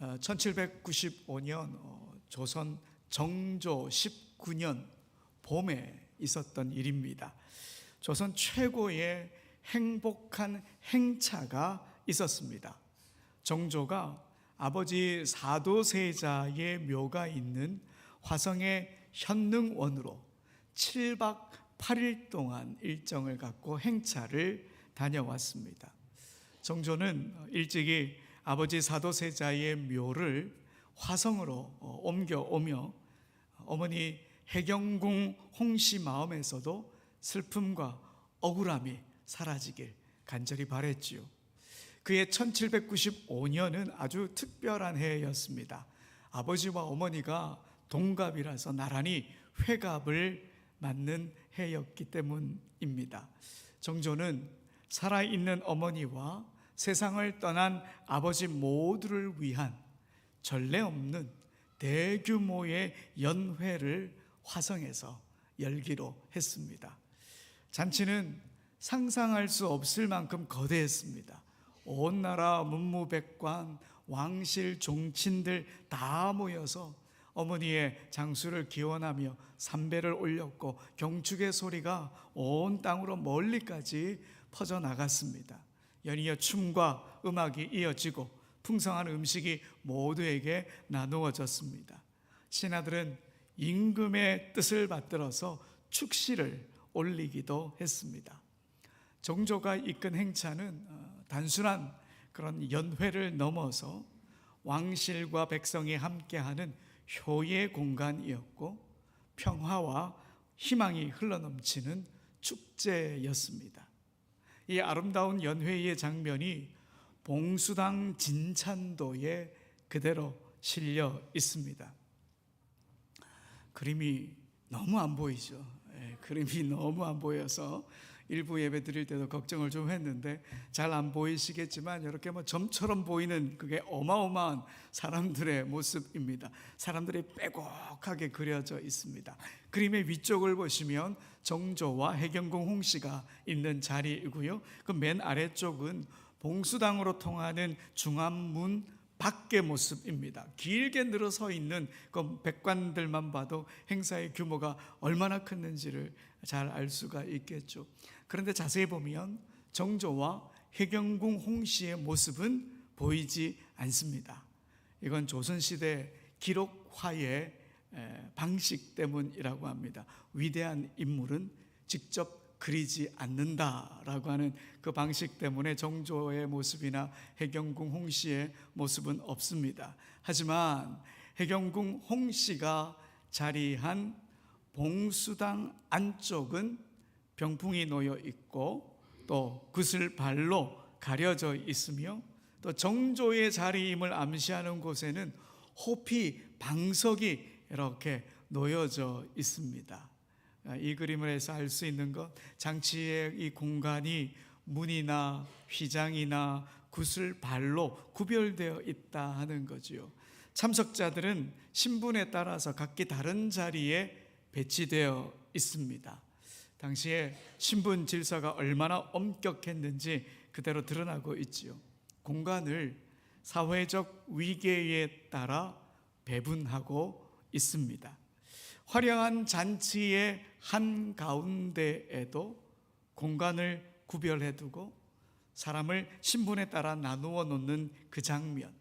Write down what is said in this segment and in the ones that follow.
1795년 조선 정조 19년 봄에 있었던 일입니다. 조선 최고의 행복한 행차가 있었습니다. 정조가 아버지 사도세자의 묘가 있는 화성의 현능원으로 7박 8일 동안 일정을 갖고 행차를 다녀왔습니다. 정조는 일찍이 아버지 사도세자의 묘를 화성으로 옮겨오며 어머니 해경궁 홍씨 마음에서도 슬픔과 억울함이 사라지길 간절히 바랬지요. 그의 1795년은 아주 특별한 해였습니다. 아버지와 어머니가 동갑이라서 나란히 회갑을 맞는 해였기 때문입니다. 정조는 살아있는 어머니와 세상을 떠난 아버지 모두를 위한 전례 없는 대규모의 연회를 화성에서 열기로 했습니다. 잔치는 상상할 수 없을 만큼 거대했습니다. 온 나라 문무백관, 왕실, 종친들 다 모여서 어머니의 장수를 기원하며 삼배를 올렸고 경축의 소리가 온 땅으로 멀리까지 퍼져나갔습니다. 연이어 춤과 음악이 이어지고 풍성한 음식이 모두에게 나누어졌습니다. 신하들은 임금의 뜻을 받들어서 축시를 올리기도 했습니다. 정조가 이끈 행차는 단순한 그런 연회를 넘어서 왕실과 백성이 함께하는 효의 공간이었고 평화와 희망이 흘러넘치는 축제였습니다. 이 아름다운 연회의 장면이 봉수당 진찬도에 그대로 실려 있습니다. 그림이 너무 안 보이죠. 그림이 너무 안 보여서 일부 예배 드릴 때도 걱정을 좀 했는데 잘 안 보이시겠지만 이렇게 점처럼 보이는 그게 어마어마한 사람들의 모습입니다. 사람들이 빼곡하게 그려져 있습니다. 그림의 위쪽을 보시면 정조와 해경궁 홍씨가 있는 자리이고요. 그 맨 아래쪽은 봉수당으로 통하는 중앙문 밖의 모습입니다. 길게 늘어서 있는 그 백관들만 봐도 행사의 규모가 얼마나 컸는지를 잘 알 수가 있겠죠. 그런데 자세히 보면 정조와 해경궁 홍씨의 모습은 보이지 않습니다. 이건 조선시대 기록화의 방식 때문이라고 합니다. 위대한 인물은 직접 그리지 않는다라고 하는 그 방식 때문에 정조의 모습이나 해경궁 홍씨의 모습은 없습니다. 하지만 해경궁 홍씨가 자리한 봉수당 안쪽은 병풍이 놓여 있고 또 구슬발로 가려져 있으며 또 정조의 자리임을 암시하는 곳에는 호피 방석이 이렇게 놓여져 있습니다. 이 그림을 해서 알 수 있는 것, 장치의 이 공간이 문이나 휘장이나 구슬발로 구별되어 있다 하는 거지요. 참석자들은 신분에 따라서 각기 다른 자리에 배치되어 있습니다. 당시에 신분 질서가 얼마나 엄격했는지 그대로 드러나고 있지요. 공간을 사회적 위계에 따라 배분하고 있습니다. 화려한 잔치의 한가운데에도 공간을 구별해 두고 사람을 신분에 따라 나누어 놓는 그 장면,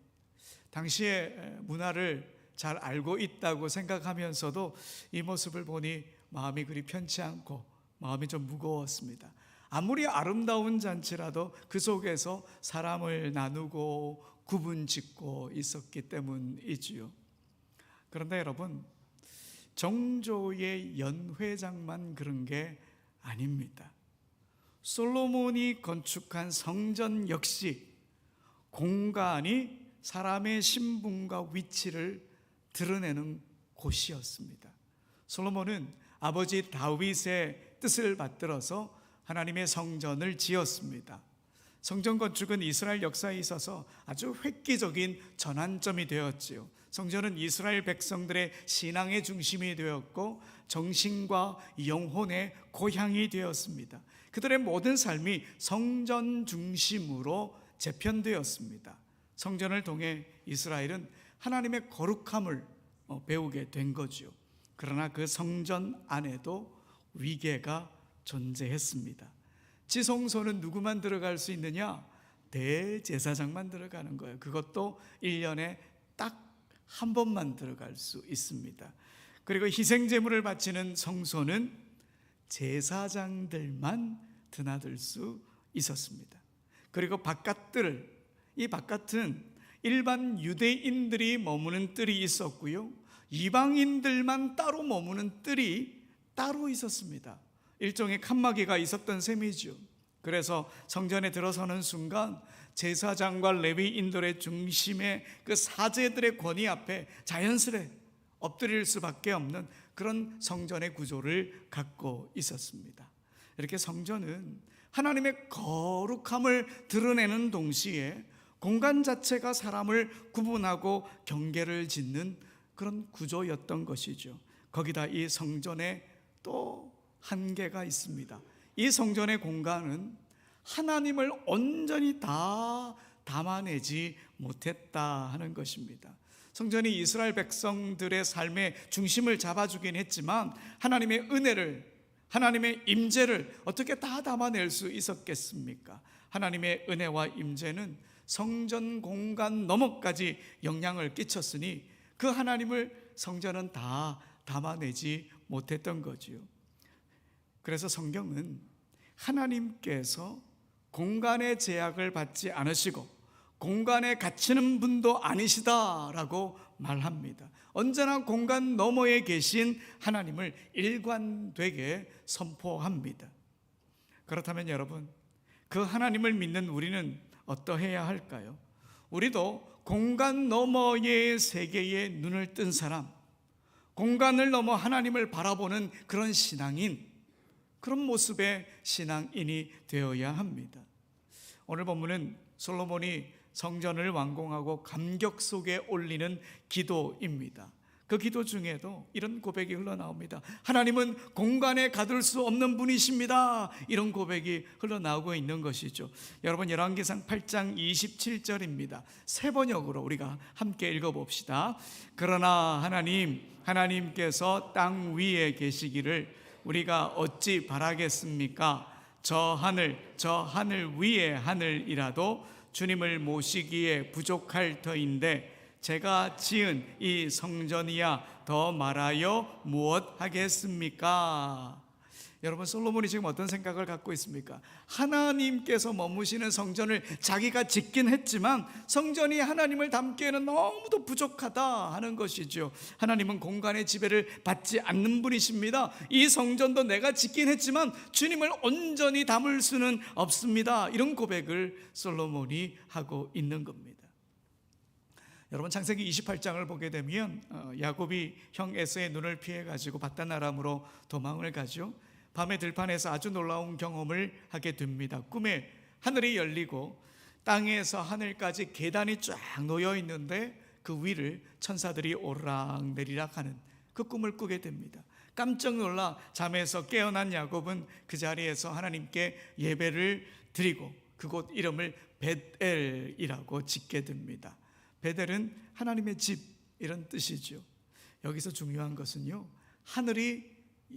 당시의 문화를 잘 알고 있다고 생각하면서도 이 모습을 보니 마음이 그리 편치 않고 마음이 좀 무거웠습니다. 아무리 아름다운 잔치라도 그 속에서 사람을 나누고 구분짓고 있었기 때문이지요. 그런데 여러분, 정조의 연회장만 그런 게 아닙니다. 솔로몬이 건축한 성전 역시 공간이 사람의 신분과 위치를 드러내는 곳이었습니다. 솔로몬은 아버지 다윗의 뜻을 받들어서 하나님의 성전을 지었습니다. 성전 건축은 이스라엘 역사에 있어서 아주 획기적인 전환점이 되었지요. 성전은 이스라엘 백성들의 신앙의 중심이 되었고 정신과 영혼의 고향이 되었습니다. 그들의 모든 삶이 성전 중심으로 재편되었습니다. 성전을 통해 이스라엘은 하나님의 거룩함을 배우게 된 거죠. 그러나 그 성전 안에도 위계가 존재했습니다. 지성소는 누구만 들어갈 수 있느냐? 대제사장만 들어가는 거예요. 그것도 1년에 딱 한 번만 들어갈 수 있습니다. 그리고 희생제물을 바치는 성소는 제사장들만 드나들 수 있었습니다. 그리고 이 바깥은 일반 유대인들이 머무는 뜰이 있었고요, 이방인들만 따로 머무는 뜰이 따로 있었습니다. 일종의 칸막이가 있었던 셈이죠. 그래서 성전에 들어서는 순간 제사장과 레위인들의 중심의 그 사제들의 권위 앞에 자연스레 엎드릴 수밖에 없는 그런 성전의 구조를 갖고 있었습니다. 이렇게 성전은 하나님의 거룩함을 드러내는 동시에 공간 자체가 사람을 구분하고 경계를 짓는 그런 구조였던 것이죠. 거기다 이 성전에 또 한계가 있습니다. 이 성전의 공간은 하나님을 온전히 다 담아내지 못했다 하는 것입니다. 성전이 이스라엘 백성들의 삶의 중심을 잡아주긴 했지만 하나님의 은혜를, 하나님의 임재를 어떻게 다 담아낼 수 있었겠습니까? 하나님의 은혜와 임재는 성전 공간 너머까지 영향을 끼쳤으니 그 하나님을 성전은 다 담아내지 못했던 거지요. 그래서 성경은 하나님께서 공간의 제약을 받지 않으시고 공간에 갇히는 분도 아니시다라고 말합니다. 언제나 공간 너머에 계신 하나님을 일관되게 선포합니다. 그렇다면 여러분, 그 하나님을 믿는 우리는 어떠해야 할까요? 우리도 공간 너머의 세계에 눈을 뜬 사람, 공간을 넘어 하나님을 바라보는 그런 신앙인, 그런 모습의 신앙인이 되어야 합니다. 오늘 본문은 솔로몬이 성전을 완공하고 감격 속에 올리는 기도입니다. 그 기도 중에도 이런 고백이 흘러나옵니다. 하나님은 공간에 가둘 수 없는 분이십니다. 이런 고백이 흘러나오고 있는 것이죠. 여러분, 열왕기상 8장 27절입니다. 새 번역으로 우리가 함께 읽어봅시다. 그러나 하나님께서 땅 위에 계시기를 우리가 어찌 바라겠습니까? 저 하늘 위의 하늘이라도 주님을 모시기에 부족할 터인데 제가 지은 이 성전이야 더 말하여 무엇 하겠습니까? 여러분, 솔로몬이 지금 어떤 생각을 갖고 있습니까? 하나님께서 머무시는 성전을 자기가 짓긴 했지만 성전이 하나님을 담기에는 너무도 부족하다 하는 것이죠. 하나님은 공간의 지배를 받지 않는 분이십니다. 이 성전도 내가 짓긴 했지만 주님을 온전히 담을 수는 없습니다. 이런 고백을 솔로몬이 하고 있는 겁니다. 여러분, 창세기 28장을 보게 되면 야곱이 형 에서의 눈을 피해가지고 밧단 아람으로 도망을 가죠. 밤에 들판에서 아주 놀라운 경험을 하게 됩니다. 꿈에 하늘이 열리고 땅에서 하늘까지 계단이 쫙 놓여 있는데 그 위를 천사들이 오르락내리락 하는 그 꿈을 꾸게 됩니다. 깜짝 놀라 잠에서 깨어난 야곱은 그 자리에서 하나님께 예배를 드리고 그곳 이름을 벳엘이라고 짓게 됩니다. 벳엘은 하나님의 집, 이런 뜻이죠. 여기서 중요한 것은요, 하늘이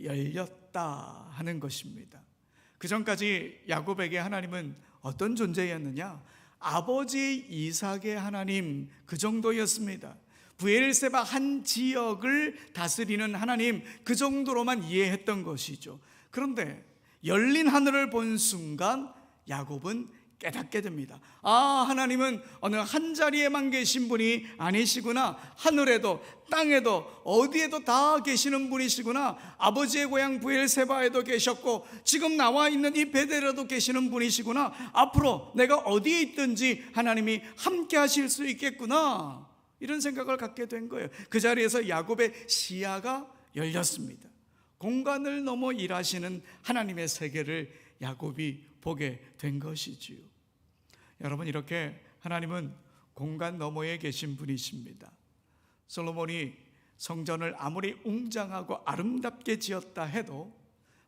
열렸다 하는 것입니다. 그 전까지 야곱에게 하나님은 어떤 존재였느냐? 아버지 이삭의 하나님, 그 정도였습니다. 브엘세바 한 지역을 다스리는 하나님, 그 정도로만 이해했던 것이죠. 그런데 열린 하늘을 본 순간 야곱은 깨닫게 됩니다. 하나님은 어느 한 자리에만 계신 분이 아니시구나. 하늘에도 땅에도 어디에도 다 계시는 분이시구나. 아버지의 고향 브엘세바에도 계셨고 지금 나와 있는 이 베델에도 계시는 분이시구나. 앞으로 내가 어디에 있든지 하나님이 함께 하실 수 있겠구나. 이런 생각을 갖게 된 거예요. 그 자리에서 야곱의 시야가 열렸습니다. 공간을 넘어 일하시는 하나님의 세계를 야곱이 보게 된 것이지요. 여러분, 이렇게 하나님은 공간 너머에 계신 분이십니다. 솔로몬이 성전을 아무리 웅장하고 아름답게 지었다 해도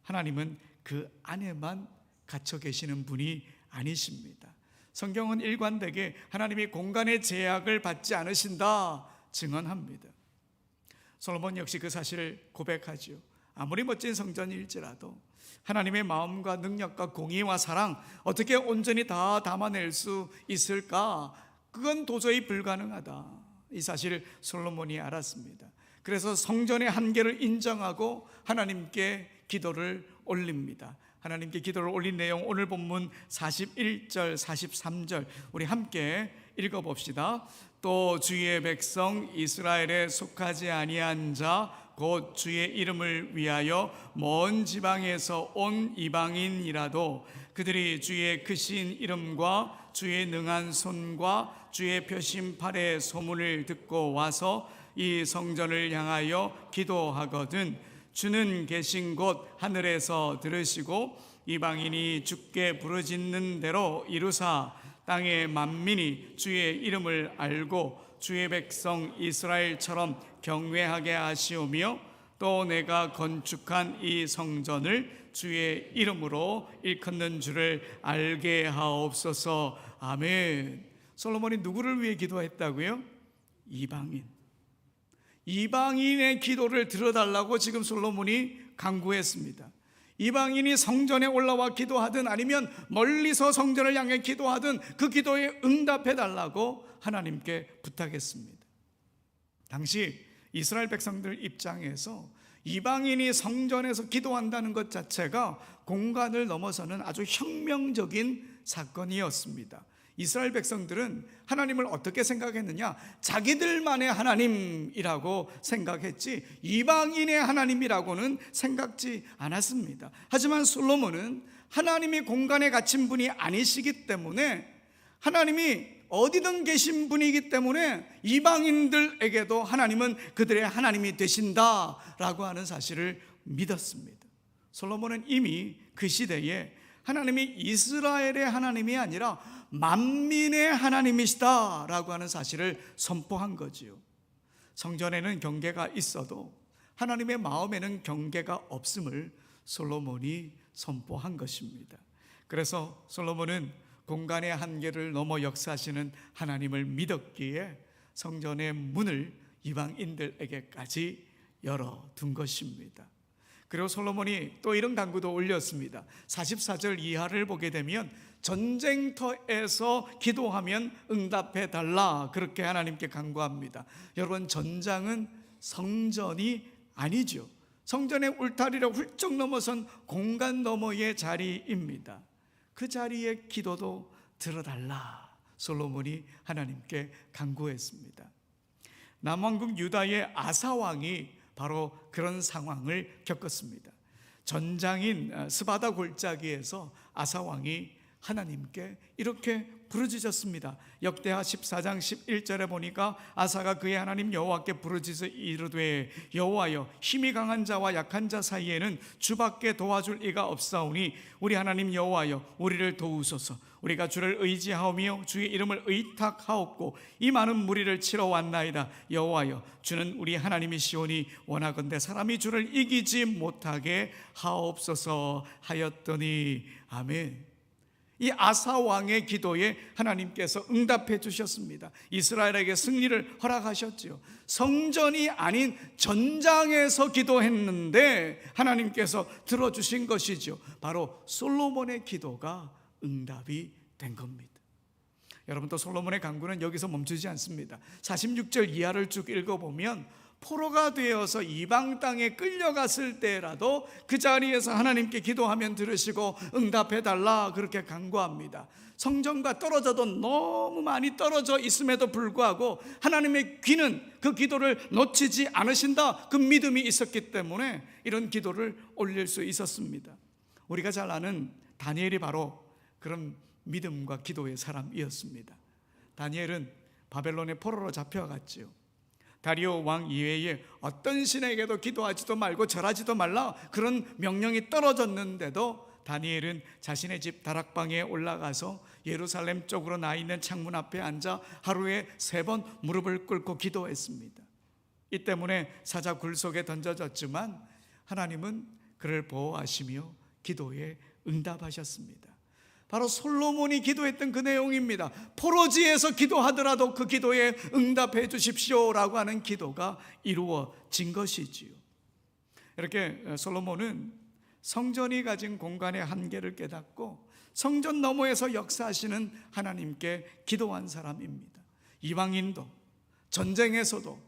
하나님은 그 안에만 갇혀 계시는 분이 아니십니다. 성경은 일관되게 하나님이 공간의 제약을 받지 않으신다 증언합니다. 솔로몬 역시 그 사실을 고백하지요. 아무리 멋진 성전일지라도 하나님의 마음과 능력과 공의와 사랑 어떻게 온전히 다 담아낼 수 있을까? 그건 도저히 불가능하다. 이 사실을 솔로몬이 알았습니다. 그래서 성전의 한계를 인정하고 하나님께 기도를 올립니다. 하나님께 기도를 올린 내용 오늘 본문 41절 43절 우리 함께 읽어봅시다. 또 주의 백성 이스라엘에 속하지 아니한 자 곧 주의 이름을 위하여 먼 지방에서 온 이방인이라도 그들이 주의 크신 이름과 주의 능한 손과 주의 펴신 팔의 소문을 듣고 와서 이 성전을 향하여 기도하거든 주는 계신 곳 하늘에서 들으시고 이방인이 주께 부르짖는 대로 이루사 땅의 만민이 주의 이름을 알고 주의 백성 이스라엘처럼 경외하게 하시오며 또 내가 건축한 이 성전을 주의 이름으로 일컫는 줄을 알게 하옵소서. 아멘. 솔로몬이 누구를 위해 기도했다고요? 이방인의 기도를 들어달라고 지금 솔로몬이 간구했습니다. 이방인이 성전에 올라와 기도하든 아니면 멀리서 성전을 향해 기도하든 그 기도에 응답해 달라고 하나님께 부탁했습니다. 당시 이스라엘 백성들 입장에서 이방인이 성전에서 기도한다는 것 자체가 공간을 넘어서는 아주 혁명적인 사건이었습니다. 이스라엘 백성들은 하나님을 어떻게 생각했느냐? 자기들만의 하나님이라고 생각했지 이방인의 하나님이라고는 생각지 않았습니다. 하지만 솔로몬은 하나님이 공간에 갇힌 분이 아니시기 때문에 하나님이 어디든 계신 분이기 때문에 이방인들에게도 하나님은 그들의 하나님이 되신다라고 하는 사실을 믿었습니다. 솔로몬은 이미 그 시대에 하나님이 이스라엘의 하나님이 아니라 만민의 하나님이시다라고 하는 사실을 선포한 거지요. 성전에는 경계가 있어도 하나님의 마음에는 경계가 없음을 솔로몬이 선포한 것입니다. 그래서 솔로몬은 공간의 한계를 넘어 역사하시는 하나님을 믿었기에 성전의 문을 이방인들에게까지 열어둔 것입니다. 그리고 솔로몬이 또 이런 간구도 올렸습니다. 44절 이하를 보게 되면 전쟁터에서 기도하면 응답해 달라 그렇게 하나님께 간구합니다. 여러분, 전장은 성전이 아니죠. 성전의 울타리를 훌쩍 넘어선 공간 너머의 자리입니다. 그 자리에 기도도 들어달라 솔로몬이 하나님께 간구했습니다. 남왕국 유다의 아사 왕이 바로 그런 상황을 겪었습니다. 전장인 스바다 골짜기에서 아사 왕이 하나님께 이렇게 부르짖었습니다. 역대하 14장 11절에 보니까 아사가 그의 하나님 여호와께 부르짖어 이르되 여호와여 힘이 강한 자와 약한 자 사이에는 주밖에 도와줄 이가 없사오니 우리 하나님 여호와여 우리를 도우소서. 우리가 주를 의지하오며 주의 이름을 의탁하옵고 이 많은 무리를 치러 왔나이다. 여호와여 주는 우리 하나님이시오니 원하건대 사람이 주를 이기지 못하게 하옵소서 하였더니 아멘. 이 아사 왕의 기도에 하나님께서 응답해 주셨습니다. 이스라엘에게 승리를 허락하셨지요. 성전이 아닌 전장에서 기도했는데 하나님께서 들어주신 것이죠. 바로 솔로몬의 기도가 응답이 된 겁니다. 여러분, 또 솔로몬의 간구는 여기서 멈추지 않습니다. 46절 이하를 쭉 읽어보면 포로가 되어서 이방 땅에 끌려갔을 때라도 그 자리에서 하나님께 기도하면 들으시고 응답해 달라 그렇게 간구합니다. 성전과 떨어져도 너무 많이 떨어져 있음에도 불구하고 하나님의 귀는 그 기도를 놓치지 않으신다 그 믿음이 있었기 때문에 이런 기도를 올릴 수 있었습니다. 우리가 잘 아는 다니엘이 바로 그런 믿음과 기도의 사람이었습니다. 다니엘은 바벨론의 포로로 잡혀갔지요. 다리오 왕 이외에 어떤 신에게도 기도하지도 말고 절하지도 말라 그런 명령이 떨어졌는데도 다니엘은 자신의 집 다락방에 올라가서 예루살렘 쪽으로 나 있는 창문 앞에 앉아 하루에 3번 무릎을 꿇고 기도했습니다. 이 때문에 사자 굴 속에 던져졌지만 하나님은 그를 보호하시며 기도에 응답하셨습니다. 바로 솔로몬이 기도했던 그 내용입니다. 포로지에서 기도하더라도 그 기도에 응답해 주십시오라고 하는 기도가 이루어진 것이지요. 이렇게 솔로몬은 성전이 가진 공간의 한계를 깨닫고 성전 너머에서 역사하시는 하나님께 기도한 사람입니다. 이방인도 전쟁에서도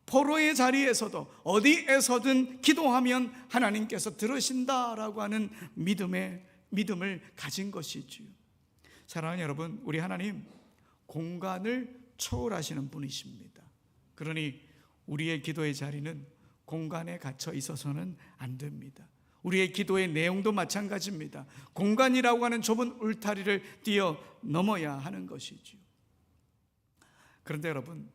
포로의 자리에서도 어디에서든 기도하면 하나님께서 들으신다라고 하는 믿음을 가진 것이지요. 사랑하는 여러분, 우리 하나님 공간을 초월하시는 분이십니다. 그러니 우리의 기도의 자리는 공간에 갇혀 있어서는 안 됩니다. 우리의 기도의 내용도 마찬가지입니다. 공간이라고 하는 좁은 울타리를 뛰어넘어야 하는 것이지요. 그런데 여러분,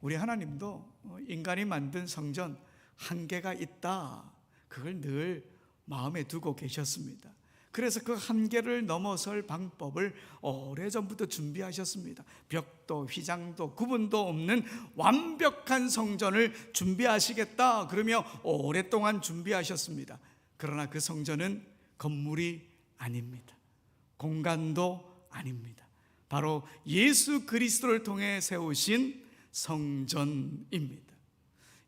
우리 하나님도 인간이 만든 성전 한계가 있다, 그걸 늘 마음에 두고 계셨습니다. 그래서 그 한계를 넘어설 방법을 오래전부터 준비하셨습니다. 벽도 휘장도 구분도 없는 완벽한 성전을 준비하시겠다 그러며 오랫동안 준비하셨습니다. 그러나 그 성전은 건물이 아닙니다. 공간도 아닙니다. 바로 예수 그리스도를 통해 세우신 성전입니다.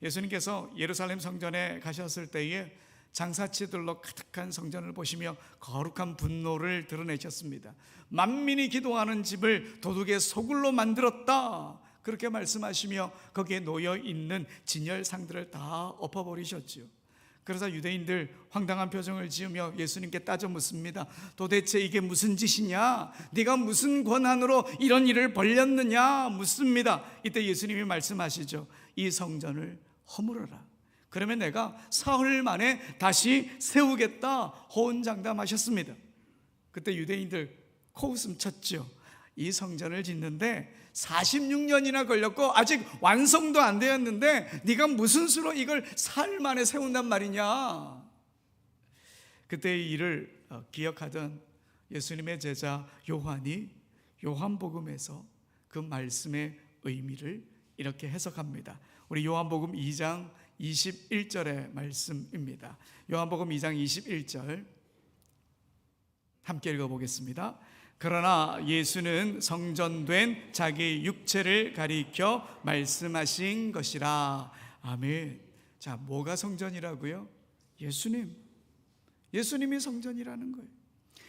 예수님께서 예루살렘 성전에 가셨을 때에 장사치들로 가득한 성전을 보시며 거룩한 분노를 드러내셨습니다. 만민이 기도하는 집을 도둑의 소굴로 만들었다, 그렇게 말씀하시며 거기에 놓여 있는 진열상들을 다 엎어버리셨지요. 그래서 유대인들 황당한 표정을 지으며 예수님께 따져 묻습니다. 도대체 이게 무슨 짓이냐? 네가 무슨 권한으로 이런 일을 벌였느냐? 묻습니다. 이때 예수님이 말씀하시죠. 이 성전을 허물어라. 그러면 내가 사흘 만에 다시 세우겠다 호언장담하셨습니다. 그때 유대인들 코웃음 쳤죠. 이 성전을 짓는데 46년이나 걸렸고 아직 완성도 안 되었는데 네가 무슨 수로 이걸 사흘 만에 세운단 말이냐. 그때의 일을 기억하던 예수님의 제자 요한이 요한복음에서 그 말씀의 의미를 이렇게 해석합니다. 우리 요한복음 2장 21절의 말씀입니다. 요한복음 2장 21절 함께 읽어보겠습니다. 그러나 예수는 성전된 자기 육체를 가리켜 말씀하신 것이라. 아멘. 자, 뭐가 성전이라고요? 예수님이 성전이라는 거예요.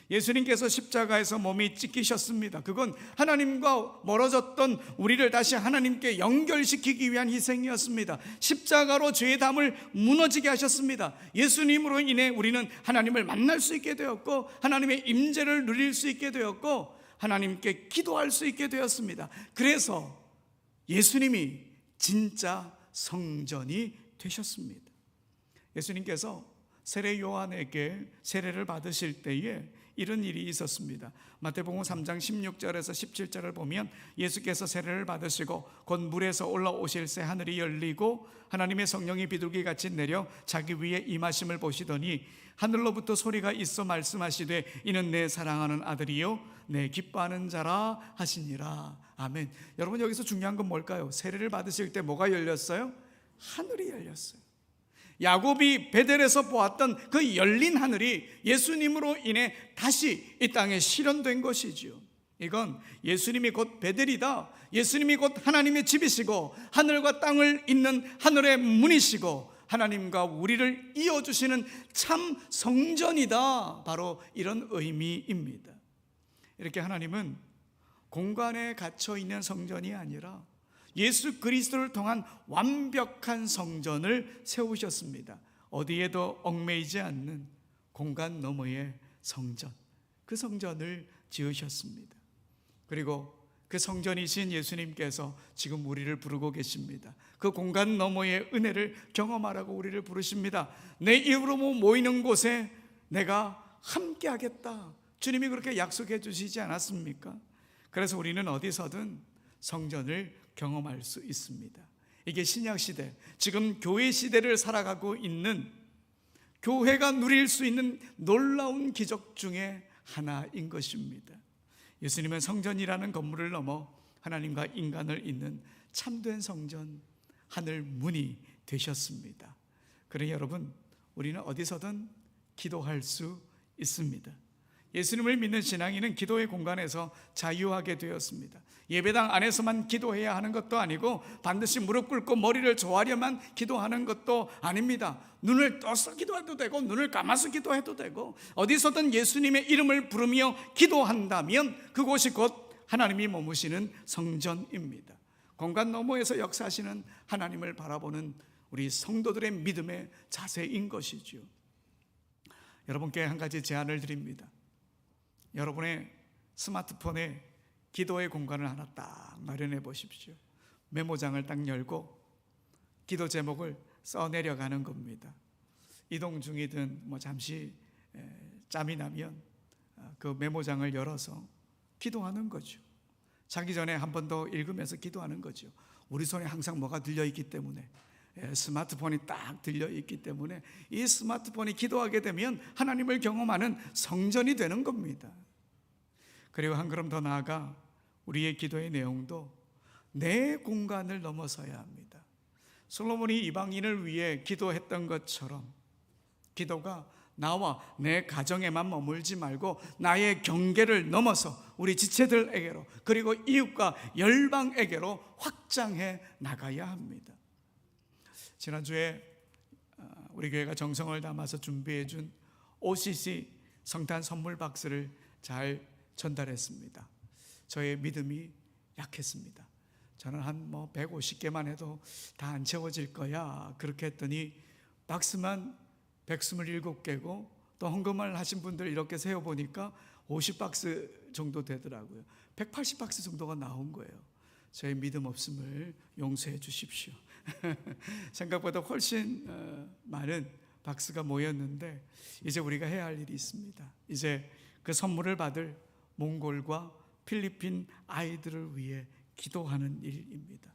예수님께서 십자가에서 몸이 찢기셨습니다. 그건 하나님과 멀어졌던 우리를 다시 하나님께 연결시키기 위한 희생이었습니다. 십자가로 죄의 담을 무너지게 하셨습니다. 예수님으로 인해 우리는 하나님을 만날 수 있게 되었고 하나님의 임재를 누릴 수 있게 되었고 하나님께 기도할 수 있게 되었습니다. 그래서 예수님이 진짜 성전이 되셨습니다. 예수님께서 세례 요한에게 세례를 받으실 때에 이런 일이 있었습니다. 마태복음 3장 16절에서 17절을 보면 예수께서 세례를 받으시고 곧 물에서 올라오실 새 하늘이 열리고 하나님의 성령이 비둘기같이 내려 자기 위에 임하심을 보시더니 하늘로부터 소리가 있어 말씀하시되 이는 내 사랑하는 아들이요 내 기뻐하는 자라 하시니라. 아멘. 여러분, 여기서 중요한 건 뭘까요? 세례를 받으실 때 뭐가 열렸어요? 하늘이 열렸어요. 야곱이 베델에서 보았던 그 열린 하늘이 예수님으로 인해 다시 이 땅에 실현된 것이지요. 이건 예수님이 곧 베델이다, 예수님이 곧 하나님의 집이시고 하늘과 땅을 잇는 하늘의 문이시고 하나님과 우리를 이어주시는 참 성전이다, 바로 이런 의미입니다. 이렇게 하나님은 공간에 갇혀 있는 성전이 아니라 예수 그리스도를 통한 완벽한 성전을 세우셨습니다. 어디에도 얽매이지 않는 공간 너머의 성전, 그 성전을 지으셨습니다. 그리고 그 성전이신 예수님께서 지금 우리를 부르고 계십니다. 그 공간 너머의 은혜를 경험하라고 우리를 부르십니다. 내 이름으로 모이는 곳에 내가 함께 하겠다, 주님이 그렇게 약속해 주시지 않았습니까? 그래서 우리는 어디서든 성전을 경험할 수 있습니다. 이게 신약시대, 지금 교회 시대를 살아가고 있는 교회가 누릴 수 있는 놀라운 기적 중에 하나인 것입니다. 예수님은 성전이라는 건물을 넘어 하나님과 인간을 잇는 참된 성전, 하늘 문이 되셨습니다. 그러니 여러분, 우리는 어디서든 기도할 수 있습니다. 예수님을 믿는 신앙인은 기도의 공간에서 자유하게 되었습니다. 예배당 안에서만 기도해야 하는 것도 아니고 반드시 무릎 꿇고 머리를 조아려만 기도하는 것도 아닙니다. 눈을 떠서 기도해도 되고 눈을 감아서 기도해도 되고 어디서든 예수님의 이름을 부르며 기도한다면 그곳이 곧 하나님이 머무시는 성전입니다. 공간 너머에서 역사하시는 하나님을 바라보는 우리 성도들의 믿음의 자세인 것이죠. 여러분께 한 가지 제안을 드립니다. 여러분의 스마트폰에 기도의 공간을 하나 딱 마련해 보십시오. 메모장을 딱 열고 기도 제목을 써내려가는 겁니다. 이동 중이든 잠시 짬이 나면 그 메모장을 열어서 기도하는 거죠. 자기 전에 한 번 더 읽으면서 기도하는 거죠. 우리 손에 항상 뭐가 들려있기 때문에, 스마트폰이 딱 들려있기 때문에 이 스마트폰이 기도하게 되면 하나님을 경험하는 성전이 되는 겁니다. 그리고 한 걸음 더 나아가 우리의 기도의 내용도 내 공간을 넘어서야 합니다. 솔로몬이 이방인을 위해 기도했던 것처럼 기도가 나와 내 가정에만 머물지 말고 나의 경계를 넘어서 우리 지체들에게로 그리고 이웃과 열방에게로 확장해 나가야 합니다. 지난주에 우리 교회가 정성을 담아서 준비해 준 OCC 성탄 선물 박스를 잘 전달했습니다. 저의 믿음이 약했습니다. 저는 한 150개만 해도 다 안 채워질 거야 그렇게 했더니 박스만 127개고 또 헌금을 하신 분들 이렇게 세어보니까 50박스 정도 되더라고요. 180박스 정도가 나온 거예요. 저의 믿음 없음을 용서해 주십시오. 생각보다 훨씬 많은 박스가 모였는데 이제 우리가 해야 할 일이 있습니다. 이제 그 선물을 받을 몽골과 필리핀 아이들을 위해 기도하는 일입니다.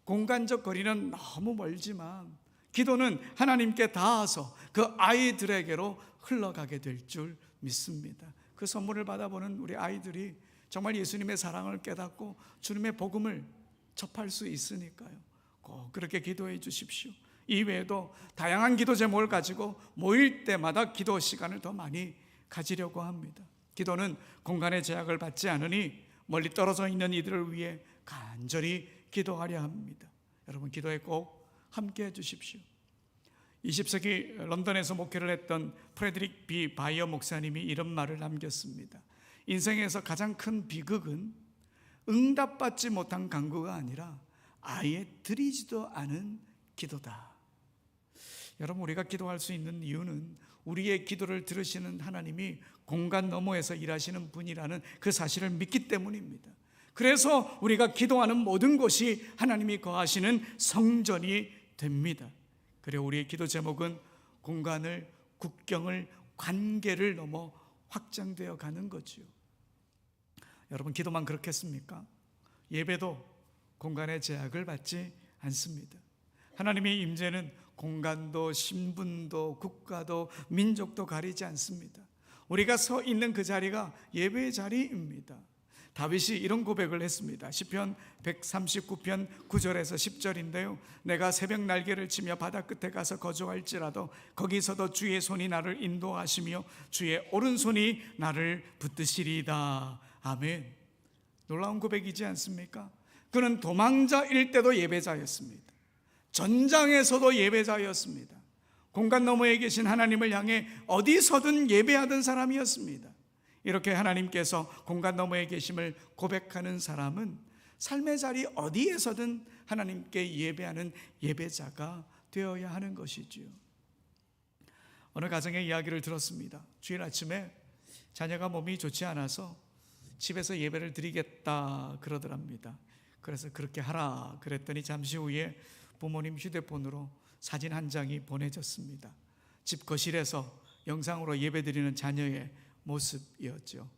공간적 거리는 너무 멀지만 기도는 하나님께 닿아서 그 아이들에게로 흘러가게 될 줄 믿습니다. 그 선물을 받아보는 우리 아이들이 정말 예수님의 사랑을 깨닫고 주님의 복음을 접할 수 있으니까요. 꼭 그렇게 기도해 주십시오. 이외에도 다양한 기도 제목을 가지고 모일 때마다 기도 시간을 더 많이 가지려고 합니다. 기도는 공간의 제약을 받지 않으니 멀리 떨어져 있는 이들을 위해 간절히 기도하려 합니다. 여러분 기도에 꼭 함께 해 주십시오. 20세기 런던에서 목회를 했던 프레드릭 B. 바이어 목사님이 이런 말을 남겼습니다. 인생에서 가장 큰 비극은 응답받지 못한 간구가 아니라 아예 드리지도 않은 기도다. 여러분 우리가 기도할 수 있는 이유는 우리의 기도를 들으시는 하나님이 공간 너머에서 일하시는 분이라는 그 사실을 믿기 때문입니다. 그래서 우리가 기도하는 모든 곳이 하나님이 거하시는 성전이 됩니다. 그리고 우리의 기도 제목은 공간을, 국경을, 관계를 넘어 확장되어 가는 거지요. 여러분 기도만 그렇겠습니까? 예배도 공간의 제약을 받지 않습니다. 하나님의 임재는 공간도 신분도 국가도 민족도 가리지 않습니다. 우리가 서 있는 그 자리가 예배의 자리입니다. 다윗이 이런 고백을 했습니다. 시편 139편 9절에서 10절인데요. 내가 새벽 날개를 치며 바다 끝에 가서 거주할지라도 거기서도 주의 손이 나를 인도하시며 주의 오른손이 나를 붙드시리이다. 아멘. 놀라운 고백이지 않습니까? 그는 도망자일 때도 예배자였습니다. 전장에서도 예배자였습니다. 공간 너머에 계신 하나님을 향해 어디서든 예배하던 사람이었습니다. 이렇게 하나님께서 공간 너머에 계심을 고백하는 사람은 삶의 자리 어디에서든 하나님께 예배하는 예배자가 되어야 하는 것이지요. 어느 가정의 이야기를 들었습니다. 주일 아침에 자녀가 몸이 좋지 않아서 집에서 예배를 드리겠다 그러더랍니다. 그래서 그렇게 하라 그랬더니 잠시 후에 부모님 휴대폰으로 사진 한 장이 보내졌습니다. 집 거실에서 영상으로 예배드리는 자녀의 모습이었죠.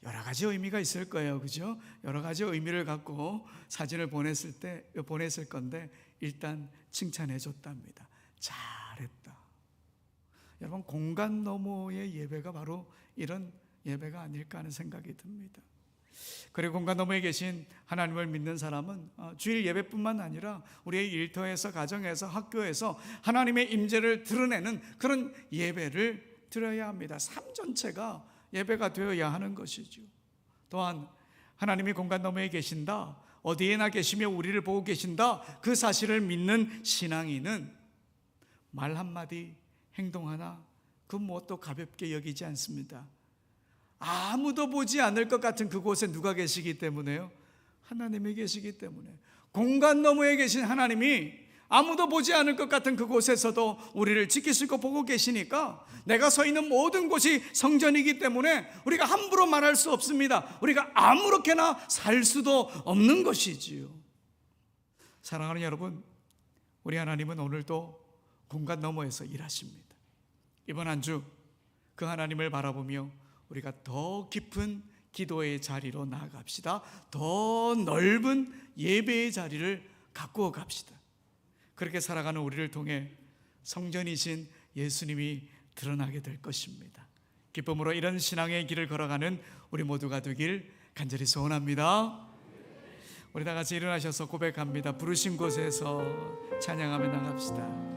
여러 가지 의미가 있을 거예요, 그죠? 여러 가지 의미를 갖고 사진을 보냈을 건데 일단 칭찬해 줬답니다. 잘했다. 여러분 공간 너머의 예배가 바로 이런 예배가 아닐까 하는 생각이 듭니다. 그리고 공간 너머에 계신 하나님을 믿는 사람은 주일 예배뿐만 아니라 우리의 일터에서 가정에서 학교에서 하나님의 임재를 드러내는 그런 예배를 드려야 합니다. 삶 전체가 예배가 되어야 하는 것이죠. 또한 하나님이 공간 너머에 계신다, 어디에나 계시며 우리를 보고 계신다, 그 사실을 믿는 신앙인은 말 한마디, 행동 하나, 그 무엇도 가볍게 여기지 않습니다. 아무도 보지 않을 것 같은 그곳에 누가 계시기 때문에요? 하나님이 계시기 때문에. 공간 너머에 계신 하나님이 아무도 보지 않을 것 같은 그곳에서도 우리를 지키시고 보고 계시니까 내가 서 있는 모든 곳이 성전이기 때문에 우리가 함부로 말할 수 없습니다. 우리가 아무렇게나 살 수도 없는 것이지요. 사랑하는 여러분, 우리 하나님은 오늘도 공간 너머에서 일하십니다. 이번 한 주 그 하나님을 바라보며 우리가 더 깊은 기도의 자리로 나아갑시다. 더 넓은 예배의 자리를 가꾸어 갑시다. 그렇게 살아가는 우리를 통해 성전이신 예수님이 드러나게 될 것입니다. 기쁨으로 이런 신앙의 길을 걸어가는 우리 모두가 되길 간절히 소원합니다. 우리 다 같이 일어나셔서 고백합니다. 부르신 곳에서 찬양하며 나갑시다.